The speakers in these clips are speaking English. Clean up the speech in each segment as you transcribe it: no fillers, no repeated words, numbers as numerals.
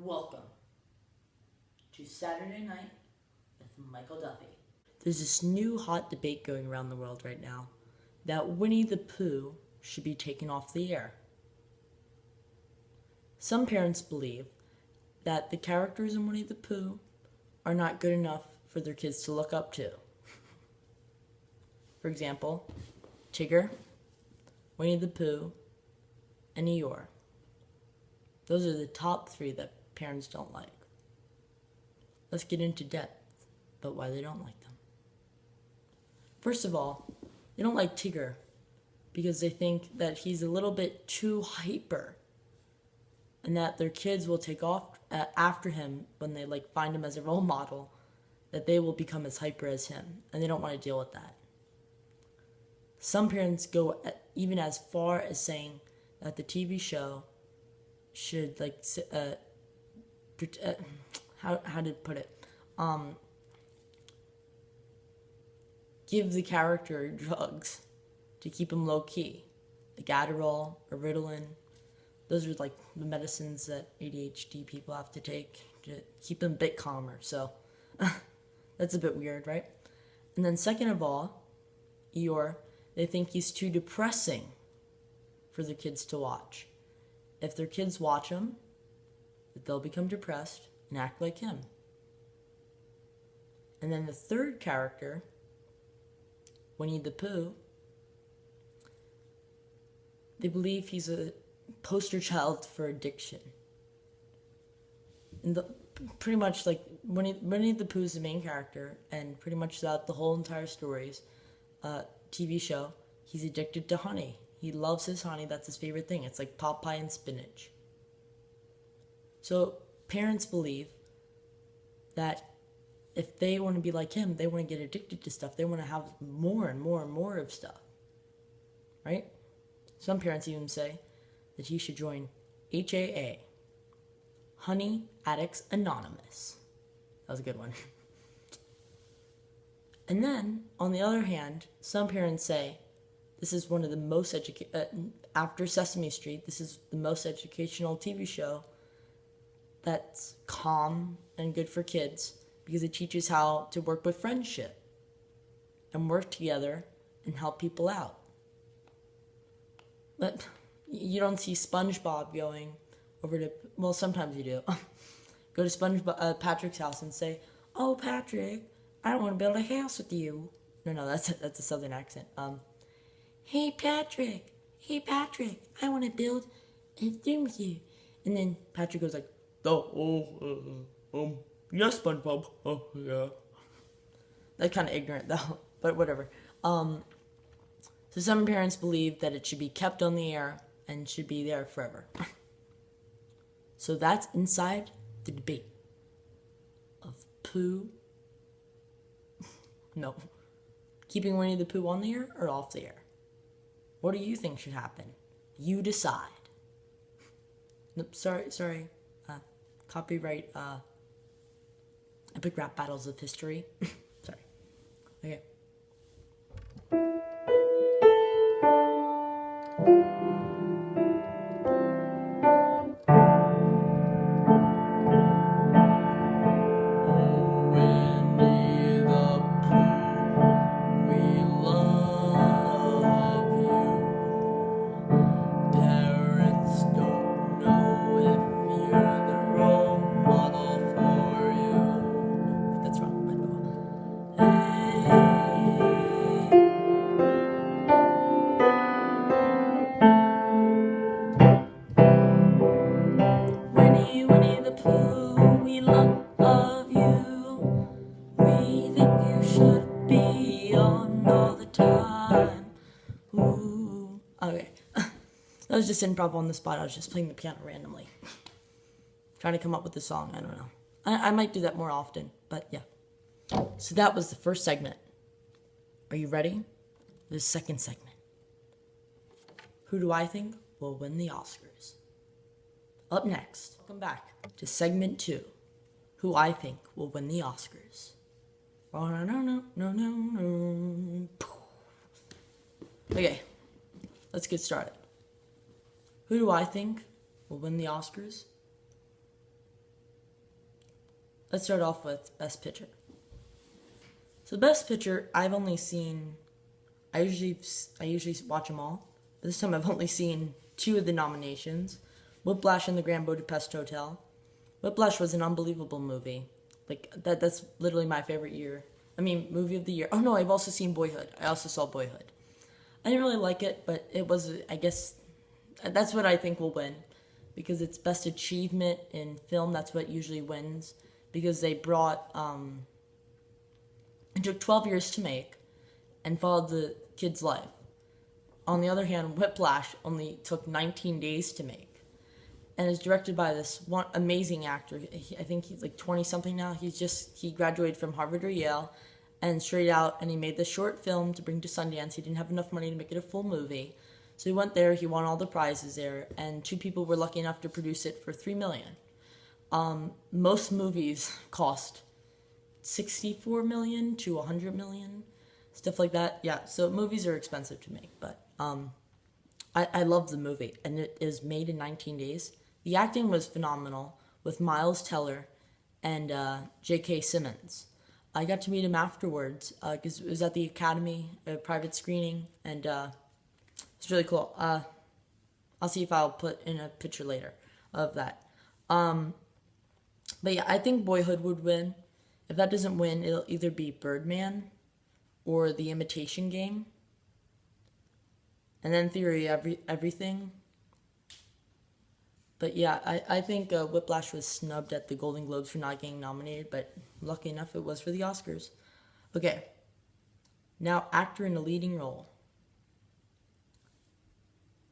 Welcome to Saturday Night with Michael Duffy. There's this new hot debate going around the world right now that Winnie the Pooh should be taken off the air. Some parents believe that the characters in Winnie the Pooh are not good enough for their kids to look up to. For example, Tigger, Winnie the Pooh, and Eeyore. Those are the top three that parents don't like. Let's get into depth about why they don't like them. First of all, they don't like Tigger because they think that he's a little bit too hyper and that their kids will take off after him when they find him as a role model, that they will become as hyper as him, and they don't want to deal with that. Some parents go even as far as saying that the TV show should how to put it? Give the character drugs to keep him low key, like Adderall or Ritalin. Those are the medicines that ADHD people have to take to keep them a bit calmer. So that's a bit weird, right? And then second of all, Eeyore, they think he's too depressing for their kids to watch. If their kids watch him, they'll become depressed and act like him. And then the third character, Winnie the Pooh, they believe he's a poster child for addiction. And pretty much Winnie the Pooh is the main character, and pretty much throughout the whole entire story's TV show, he's addicted to honey. He loves his honey. That's his favorite thing. It's like pot pie and spinach. So parents believe that if they want to be like him, they want to get addicted to stuff. They want to have more and more and more of stuff. Right? Some parents even say that he should join HAA, Honey Addicts Anonymous. That was a good one. And then, on the other hand, some parents say this is one of the most after Sesame Street, this is the most educational TV show that's calm and good for kids because it teaches how to work with friendship and work together and help people out. But you don't see SpongeBob going over to, well, sometimes you do. Go to Patrick's house and say, "Oh, Patrick, I don't want to build a house with you." No, that's a southern accent. Hey Patrick, I want to build a thing with you. And then Patrick goes like, yes, SpongeBob. Oh, yeah. That's kind of ignorant though, but whatever. So some parents believe that it should be kept on the air and should be there forever. So that's inside the debate of Pooh. No. Keeping Winnie the Pooh on the air or off the air? What do you think should happen? You decide. Nope, sorry. Copyright, Epic Rap Battles of History. Sorry. Okay. Winnie the Pooh, we love you. We think you should be on all the time. Ooh. Okay. That was just improv on the spot. I was just playing the piano randomly. Trying to come up with a song. I don't know. I might do that more often, but yeah. So that was the first segment. Are you ready? The second segment. Who do I think will win the Oscars? Up next, welcome back to segment 2. Who I think will win the Oscars. Oh, no. Okay, let's get started. Who do I think will win the Oscars? let's start off with Best Picture. So Best Picture, I've only seen. I usually watch them all, but this time I've only seen 2 of the nominations: Whiplash and The Grand Budapest Hotel. Whiplash was an unbelievable movie. Like that's literally my favorite year. I mean, movie of the year. Oh no, I've also seen Boyhood. I also saw Boyhood. I didn't really like it, but it was, I guess, that's what I think will win. Because it's best achievement in film, that's what usually wins. Because they brought, it took 12 years to make and followed the kid's life. On the other hand, Whiplash only took 19 days to make. And is directed by this one amazing actor. I think he's like 20 something now. He graduated from Harvard or Yale and straight out, and he made this short film to bring to Sundance. He didn't have enough money to make it a full movie. So he went there, he won all the prizes there, and 2 people were lucky enough to produce it for $3 million. Most movies cost $64 million to $100 million, stuff like that. Yeah, so movies are expensive to make, but I love the movie, and it is made in 19 days. The acting was phenomenal with Miles Teller and J.K. Simmons. I got to meet him afterwards because it was at the Academy, a private screening, and it's really cool. I'll see if I'll put in a picture later of that. But yeah, I think Boyhood would win. If that doesn't win, it'll either be Birdman or The Imitation Game. And then Theory Everything. But yeah, I think Whiplash was snubbed at the Golden Globes for not getting nominated, but lucky enough it was for the Oscars. Okay, now actor in a leading role.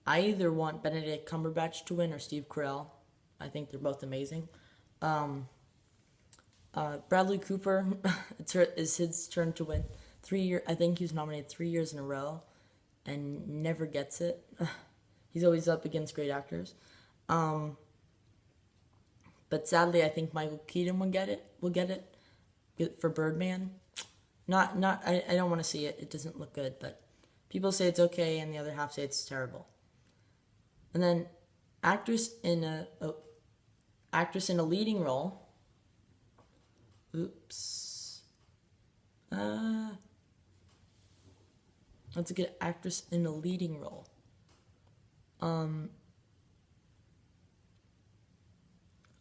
I either want Benedict Cumberbatch to win or Steve Carell. I think they're both amazing. Bradley Cooper, it's his turn to win. I think he was nominated 3 years in a row and never gets it. He's always up against great actors. But sadly, I think Michael Keaton will get it for Birdman. I don't want to see it. It doesn't look good, but people say it's okay, and the other half say it's terrible. And then actress in a leading role. Oops. Let's get actress in a leading role.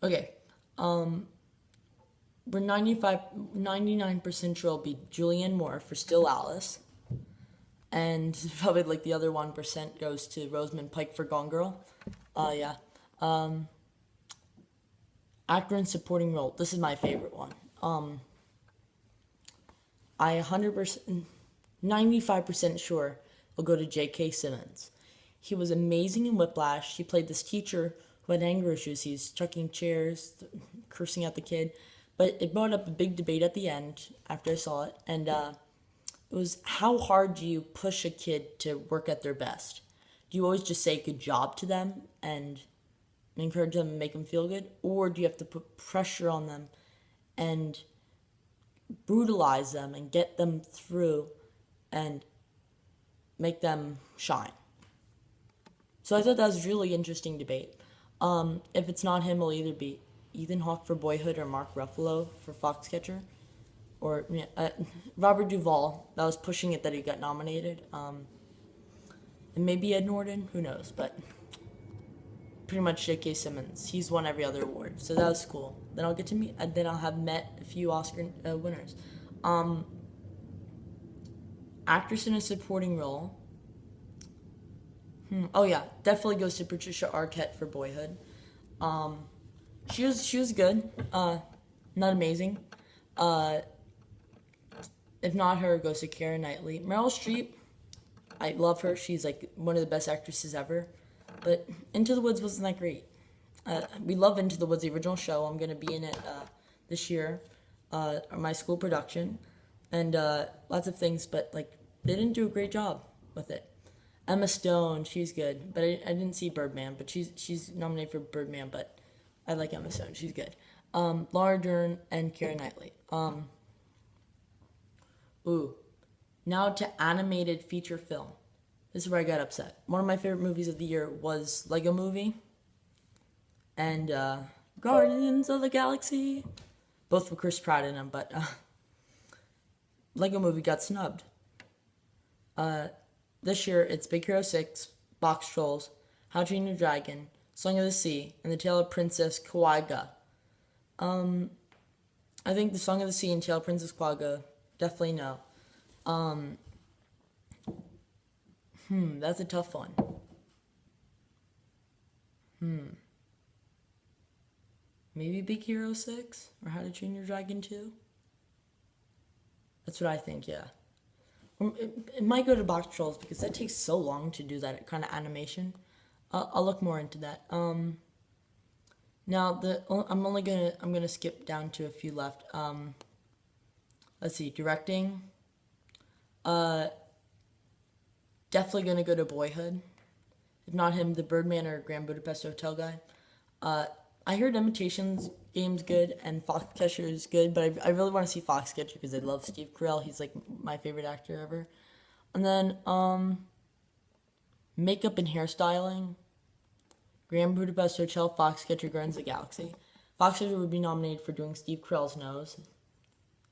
Okay. We're 99% sure it'll be Julianne Moore for Still Alice. And probably like the other 1% goes to Rosamund Pike for Gone Girl. Yeah. Actor in supporting role. This is my favorite one. I 95% sure will go to J.K. Simmons. He was amazing in Whiplash. He played this teacher who had anger issues. He's chucking chairs, cursing at the kid. But it brought up a big debate at the end after I saw it. And it was, how hard do you push a kid to work at their best? Do you always just say good job to them and encourage them and make them feel good? Or do you have to put pressure on them and brutalize them and get them through and make them shine? So I thought that was a really interesting debate. If it's not him, it'll either be Ethan Hawke for Boyhood or Mark Ruffalo for Foxcatcher. Or Robert Duvall, that was pushing it that he got nominated. And maybe Ed Norton, who knows, but pretty much J.K. Simmons. He's won every other award, so that was cool. Then I'll get to meet, then I'll have met a few Oscar winners. Actress in a supporting role. Oh yeah, definitely goes to Patricia Arquette for Boyhood. She was good. Not amazing. If not her, it goes to Keira Knightley. Meryl Streep, I love her. She's like one of the best actresses ever. But Into the Woods wasn't that great. We love Into the Woods, the original show. I'm gonna be in it this year, my school production, and lots of things. But like, they didn't do a great job with it. Emma Stone, she's good, but I didn't see Birdman, but she's nominated for Birdman, but I like Emma Stone, she's good. Laura Dern and Keira Knightley. Now to animated feature film. This is where I got upset. One of my favorite movies of the year was Lego Movie and Guardians of the Galaxy. both with Chris Pratt in them, but Lego Movie got snubbed. This year, it's Big Hero 6, Box Trolls, How to Train Your Dragon, Song of the Sea, and The Tale of Princess Kawaga. I think The Song of the Sea and Tale of Princess Kawaga, definitely no. That's a tough one. Maybe Big Hero 6 or How to Train Your Dragon 2? That's what I think, yeah. It might go to Box Trolls because that takes so long to do that kind of animation. I'll look more into that. Now I'm gonna skip down to a few left. Let's see, directing. Definitely gonna go to Boyhood. If not him, the Birdman or Grand Budapest Hotel guy. I heard Imitation Game's good and Foxcatcher is good, but I really want to see Foxcatcher because I love Steve Carell. He's like my favorite actor ever. And then makeup and hairstyling. Grand Budapest Hotel, Foxcatcher, Guardians of the Galaxy. Foxcatcher would be nominated for doing Steve Carell's nose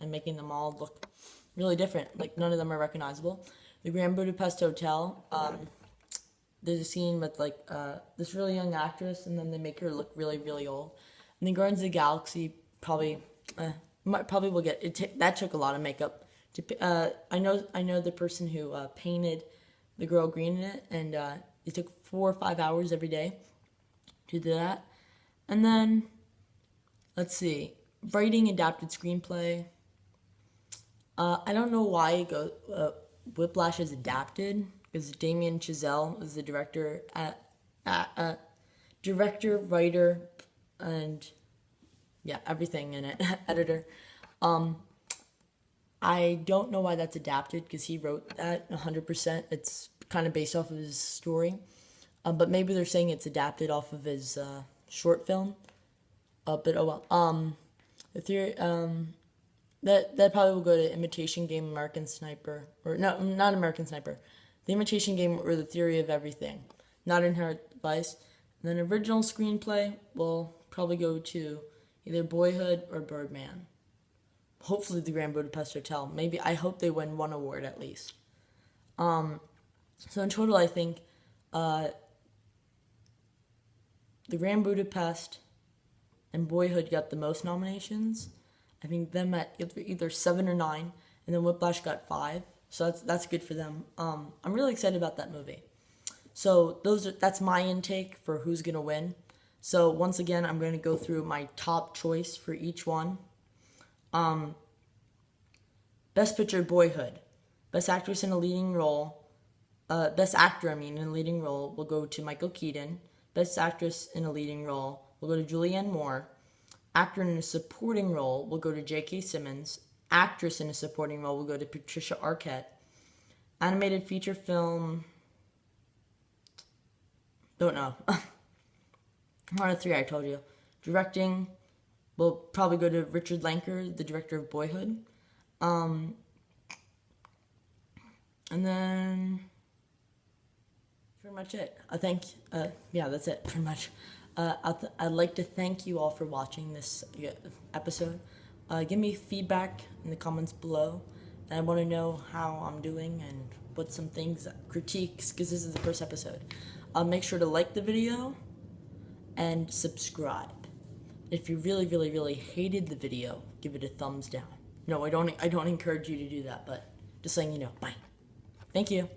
and making them all look really different. Like none of them are recognizable. The Grand Budapest Hotel. There's a scene with like this really young actress, and then they make her look really, really old. And then Guardians of the Galaxy probably will get it. That took a lot of makeup. I know the person who painted the girl green in it, and it took 4 or 5 hours every day to do that. And then let's see, writing adapted screenplay. I don't know why it goes. Whiplash is adapted. Because Damien Chazelle is the director, writer, and yeah, everything in it, editor. I don't know why that's adapted because he wrote that 100%. It's kind of based off of his story, but maybe they're saying it's adapted off of his short film. But oh well. The theory that probably will go to Imitation Game, American Sniper, or no, not American Sniper. The Imitation Game or The Theory of Everything, not Inherent Vice. And then original screenplay will probably go to either Boyhood or Birdman. Hopefully the Grand Budapest Hotel. Maybe I hope they win one award at least. So in total, I think the Grand Budapest and Boyhood got the most nominations. I think them at either 7 or 9, and then Whiplash got 5. So that's good for them. I'm really excited about that movie. So that's my intake for who's gonna win. So once again, I'm gonna go through my top choice for each one. Best Picture, Boyhood. Best Actress in a Leading Role. Best Actor, in a leading role will go to Michael Keaton. Best Actress in a Leading Role will go to Julianne Moore. Actor in a Supporting Role will go to J.K. Simmons. Actress in a supporting role will go to Patricia Arquette. Animated feature film, don't know. One of 3 I told you. Directing will probably go to Richard Lanker, the director of Boyhood. And then pretty much it. Yeah, that's it pretty much. I'd like to thank you all for watching this episode. Give me feedback in the comments below. And I want to know how I'm doing and what some things, critiques, because this is the first episode. Make sure to like the video and subscribe. If you really, really, really hated the video, give it a thumbs down. No, I don't encourage you to do that, but just letting you know. Bye. Thank you.